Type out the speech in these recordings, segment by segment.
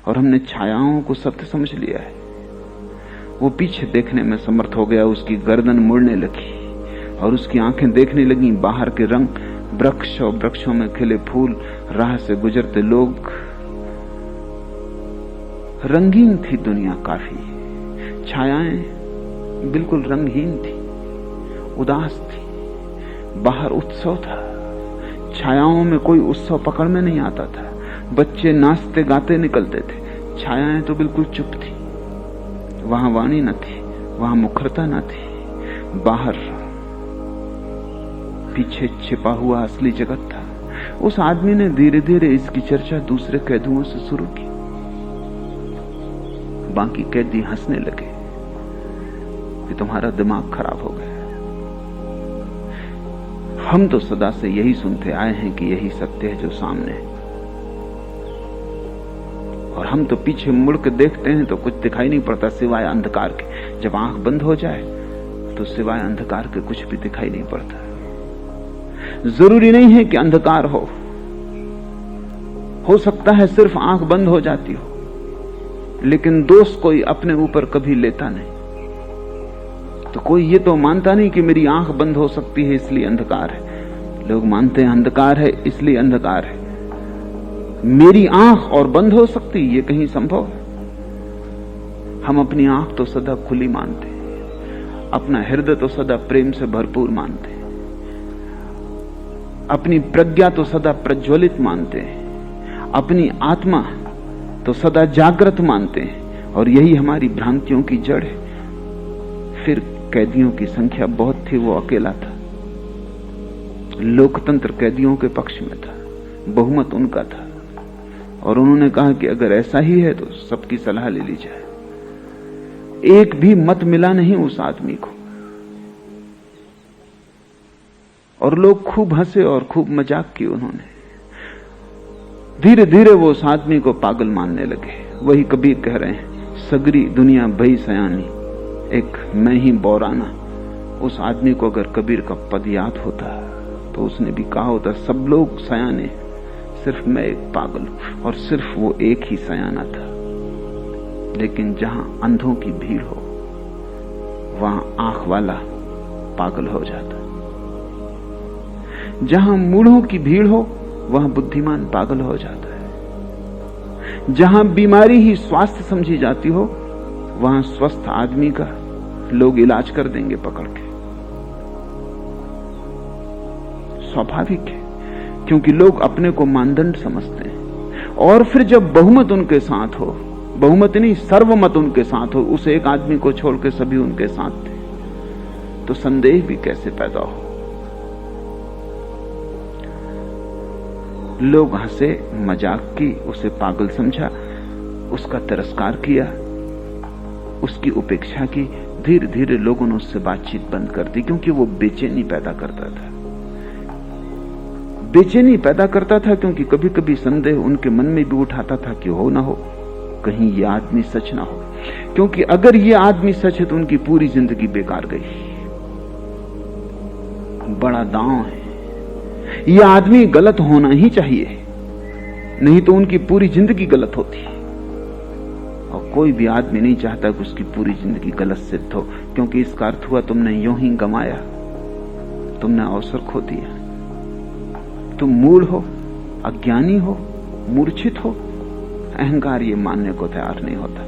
और हमने छायाओं को सत्य समझ लिया है। वो पीछे देखने में समर्थ हो गया, उसकी गर्दन मुड़ने लगी और उसकी आंखें देखने लगी बाहर के रंग, वृक्ष और वृक्षों में खिले फूल, राह से गुजरते लोग। रंगीन थी दुनिया काफी, छायाएं बिल्कुल रंगहीन थी, उदास थी। बाहर उत्सव था, छायाओं में कोई उत्सव पकड़ में नहीं आता था। बच्चे नाचते गाते निकलते थे, छायाएं तो बिल्कुल चुप थी। वहां वाणी न थी, वहां मुखरता न थी। बाहर पीछे छिपा हुआ असली जगत था। उस आदमी ने धीरे धीरे इसकी चर्चा दूसरे कैदियों से शुरू की। बाकी कैदी हंसने लगे कि तुम्हारा दिमाग खराब हो गया। हम तो सदा से यही सुनते आए हैं कि यही सत्य है जो सामने है, और हम तो पीछे मुड़ के देखते हैं तो कुछ दिखाई नहीं पड़ता सिवाय अंधकार के। जब आंख बंद हो जाए तो सिवाय अंधकार के कुछ भी दिखाई नहीं पड़ता। जरूरी नहीं है कि अंधकार हो सकता है सिर्फ आंख बंद हो जाती हो, लेकिन दोष कोई अपने ऊपर कभी लेता नहीं। तो कोई ये तो मानता नहीं कि मेरी आंख बंद हो सकती है इसलिए अंधकार है। लोग मानते हैं अंधकार है इसलिए अंधकार है। मेरी आंख और बंद हो सकती, ये कहीं संभव है? हम अपनी आंख तो सदा खुली मानते हैं, अपना हृदय तो सदा प्रेम से भरपूर मानते हैं, अपनी प्रज्ञा तो सदा प्रज्वलित मानते हैं, अपनी आत्मा तो सदा जागृत मानते हैं, और यही हमारी भ्रांतियों की जड़ है। फिर कैदियों की संख्या बहुत थी, वो अकेला था। लोकतंत्र कैदियों के पक्ष में था, बहुमत उनका था, और उन्होंने कहा कि अगर ऐसा ही है तो सबकी सलाह ले ली जाए। एक भी मत मिला नहीं उस आदमी को, और लोग खूब हंसे और खूब मजाक की उन्होंने। धीरे धीरे वो उस आदमी को पागल मानने लगे। वही कबीर कह रहे हैं, सगरी दुनिया भई सयानी, एक मैं ही बौराना। उस आदमी को अगर कबीर का पद याद होता तो उसने भी कहा होता, सब लोग सयाने, सिर्फ मैं एक पागल हूं। और सिर्फ वो एक ही सयाना था। लेकिन जहां अंधों की भीड़ हो वहां आंख वाला पागल हो जाता। जहां मूढ़ों की भीड़ हो वहां बुद्धिमान पागल हो जाता है। जहां बीमारी ही स्वास्थ्य समझी जाती हो वहां स्वस्थ आदमी का लोग इलाज कर देंगे पकड़ के। स्वाभाविक है, क्योंकि लोग अपने को मानदंड समझते हैं। और फिर जब बहुमत उनके साथ हो, बहुमत नहीं सर्वमत उनके साथ हो, उस एक आदमी को छोड़ के सभी उनके साथ थे, तो संदेह भी कैसे पैदा हो। लोग हंसे, मजाक की, उसे पागल समझा, उसका तिरस्कार किया, उसकी उपेक्षा की। धीरे धीरे लोगों ने उससे बातचीत बंद कर दी, क्योंकि वो बेचैनी पैदा करता था। बेचैनी पैदा करता था क्योंकि कभी कभी संदेह उनके मन में भी उठाता था कि हो ना हो, कहीं ये आदमी सच ना हो। क्योंकि अगर ये आदमी सच है तो उनकी पूरी जिंदगी बेकार गई। बड़ा दांव है, ये आदमी गलत होना ही चाहिए, नहीं तो उनकी पूरी जिंदगी गलत होती। और कोई भी आदमी नहीं चाहता कि उसकी पूरी जिंदगी गलत सिद्ध हो, क्योंकि इसका अर्थ हुआ तुमने यूं ही गंवाया, तुमने अवसर खो दिया। तुम मूढ़ हो, अज्ञानी हो, मूर्छित हो। अहंकार ये मानने को तैयार नहीं होता।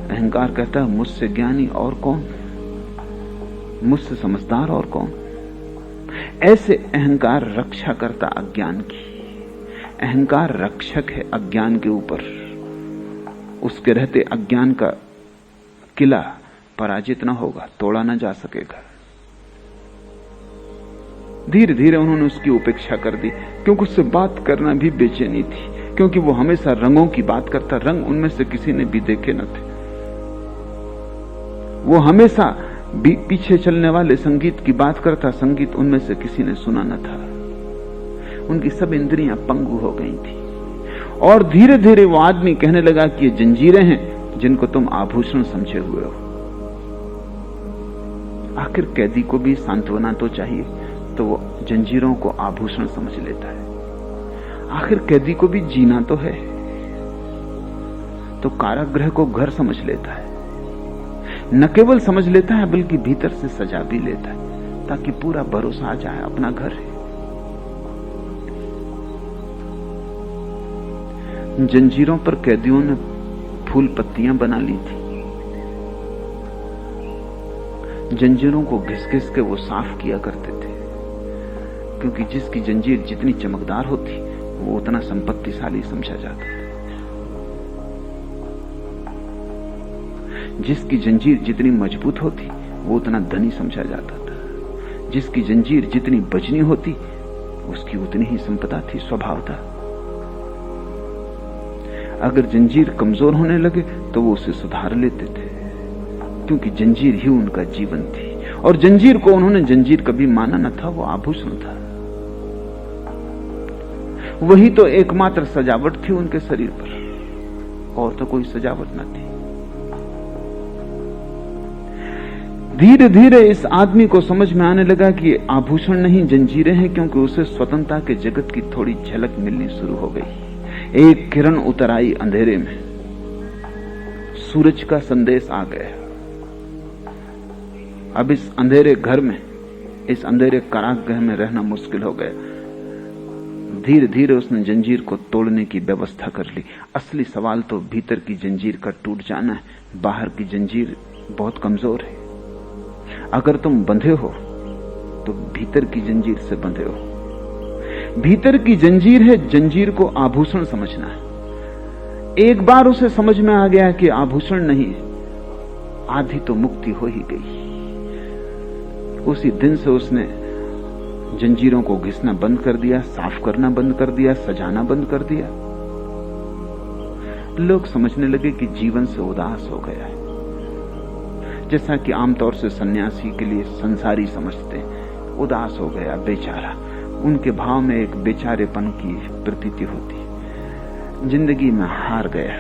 अहंकार कहता है मुझसे ज्ञानी और कौन, मुझसे समझदार और कौन। ऐसे अहंकार रक्षा करता अज्ञान की। अहंकार रक्षक है अज्ञान के ऊपर। उसके रहते अज्ञान का किला पराजित न होगा, तोड़ा न जा सकेगा। धीरे धीरे उन्होंने उसकी उपेक्षा कर दी, क्योंकि उससे बात करना भी बेचैनी थी, क्योंकि वो हमेशा रंगों की बात करता। रंग उनमें से किसी ने भी देखे न थे। वो हमेशा पीछे चलने वाले संगीत की बात करता, संगीत उनमें से किसी ने सुना न था। उनकी सब इंद्रियां पंगु हो गई थी। और धीरे धीरे वो आदमी कहने लगा कि ये जंजीरें हैं जिनको तुम आभूषण समझे हुए हो। आखिर कैदी को भी सांत्वना तो चाहिए, तो वो जंजीरों को आभूषण समझ लेता है। आखिर कैदी को भी जीना तो है, तो कारागृह को घर समझ लेता है। न केवल समझ लेता है बल्कि भीतर से सजा भी लेता है, ताकि पूरा भरोसा आ जाए अपना घर है। जंजीरों पर कैदियों ने फूल पत्तियां बना ली थी। जंजीरों को घिस घिस के वो साफ किया करते थे, क्योंकि जिसकी जंजीर जितनी चमकदार होती वो उतना संपत्तिशाली समझा जाता था। जिसकी जंजीर जितनी मजबूत होती वो उतना धनी समझा जाता था। जिसकी जंजीर जितनी बजनी होती उसकी उतनी ही संपदा थी स्वभावतः। अगर जंजीर कमजोर होने लगे तो वो उसे सुधार लेते थे, क्योंकि जंजीर ही उनका जीवन थी। और जंजीर को उन्होंने जंजीर कभी माना न था, वो आभूषण था। वही तो एकमात्र सजावट थी उनके शरीर पर, और तो कोई सजावट न थी। धीरे धीरे इस आदमी को समझ में आने लगा कि ये आभूषण नहीं जंजीरें हैं, क्योंकि उसे स्वतंत्रता के जगत की थोड़ी झलक मिलनी शुरू हो गई। एक किरण उतर आई अंधेरे में, सूरज का संदेश आ गया। अब इस अंधेरे घर में, इस अंधेरे कारागृह में रहना मुश्किल हो गया। धीरे धीरे उसने जंजीर को तोड़ने की व्यवस्था कर ली। असली सवाल तो भीतर की जंजीर का टूट जाना है, बाहर की जंजीर बहुत कमजोर है। अगर तुम बंधे हो तो भीतर की जंजीर से बंधे हो। भीतर की जंजीर है, जंजीर को आभूषण समझना है। एक बार उसे समझ में आ गया कि आभूषण नहीं है, आधी तो मुक्ति हो ही गई। उसी दिन से उसने जंजीरों को घिसना बंद कर दिया, साफ करना बंद कर दिया, सजाना बंद कर दिया। लोग समझने लगे कि जीवन से उदास हो गया है, जैसा कि आमतौर से सन्यासी के लिए संसारी समझते हैं। उदास हो गया बेचारा, उनके भाव में एक बेचारेपन की प्रतीति होती है। जिंदगी में हार गया,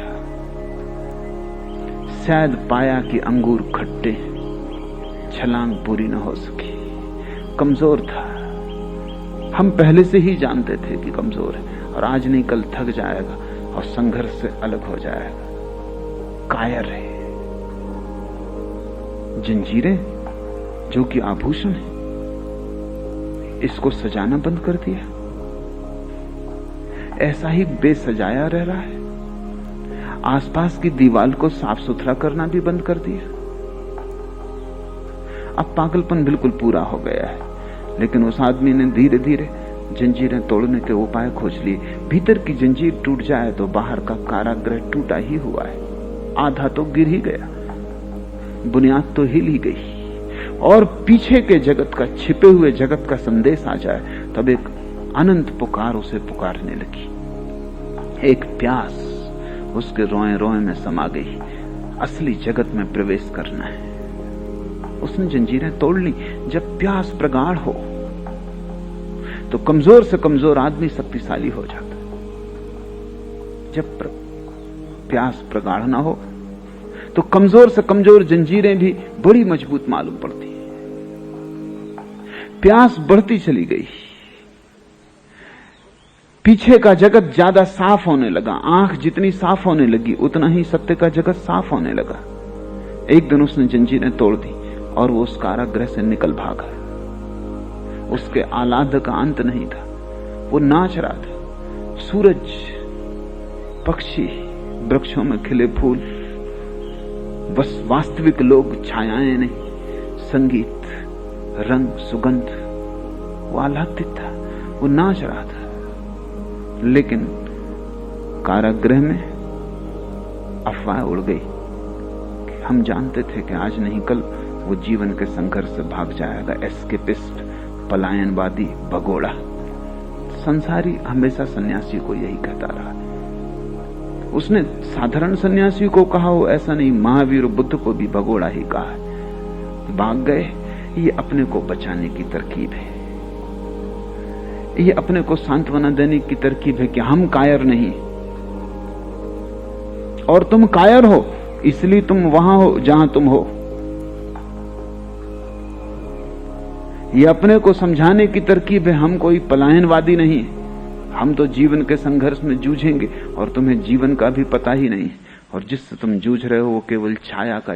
शायद पाया कि अंगूर खट्टे, छलांग पूरी न हो सकी, कमजोर था। हम पहले से ही जानते थे कि कमजोर है, और आज नहीं कल थक जाएगा और संघर्ष से अलग हो जाएगा। कायर है। जंजीरें जो कि आभूषण है, इसको सजाना बंद कर दिया। ऐसा ही बेसजाया रह रहा है। आसपास की दीवार को साफ सुथरा करना भी बंद कर दिया। अब पागलपन बिल्कुल पूरा हो गया है। लेकिन उस आदमी ने धीरे धीरे जंजीरें तोड़ने के उपाय खोज लिए। भीतर की जंजीर टूट जाए तो बाहर का कारागृह टूटा ही हुआ है। आधा तो गिर ही गया, बुनियाद तो हिल ही गई। और पीछे के जगत का, छिपे हुए जगत का संदेश आ जाए तब एक अनंत पुकार उसे पुकारने लगी। एक प्यास उसके रोए रोए में समा गई। असली जगत में प्रवेश करना है। उसने जंजीरें तोड़ ली। जब प्यास प्रगाढ़ हो तो कमजोर से कमजोर आदमी शक्तिशाली हो जाता है। जब प्यास प्रगाढ़ ना हो तो कमजोर से कमजोर जंजीरें भी बड़ी मजबूत मालूम पड़ती हैं। प्यास बढ़ती चली गई। पीछे का जगत ज्यादा साफ होने लगा। आंख जितनी साफ होने लगी उतना ही सत्य का जगत साफ होने लगा। एक दिन उसने जंजीरें तोड़ दी और वो उस कारागृह से निकल भागा। उसके आह्लाद का अंत नहीं था। वो नाच रहा था। सूरज, पक्षी, वृक्षों में खिले फूल, बस वास्तविक लोग, छायाएं नहीं, संगीत, रंग, सुगंध। वो आह्लादित था, वो नाच रहा था। लेकिन कारागृह में अफवाह उड़ गई। हम जानते थे कि आज नहीं कल वो जीवन के संघर्ष से भाग जाएगा। एस्केपिस्ट, पलायनवादी, भगोड़ा। संसारी हमेशा सन्यासी को यही कहता रहा। उसने साधारण सन्यासी को कहा हो ऐसा नहीं, महावीर बुद्ध को भी भगोड़ा ही कहा है। भाग गए, ये अपने को बचाने की तरकीब है। ये अपने को सांत्वना देने की तरकीब है कि हम कायर नहीं, और तुम कायर हो इसलिए तुम वहां हो जहां तुम हो। ये अपने को समझाने की तरकीब है, हम कोई पलायनवादी नहीं, हम तो जीवन के संघर्ष में जूझेंगे और तुम्हें जीवन का भी पता ही नहीं। और जिससे तुम जूझ रहे हो वो केवल छाया का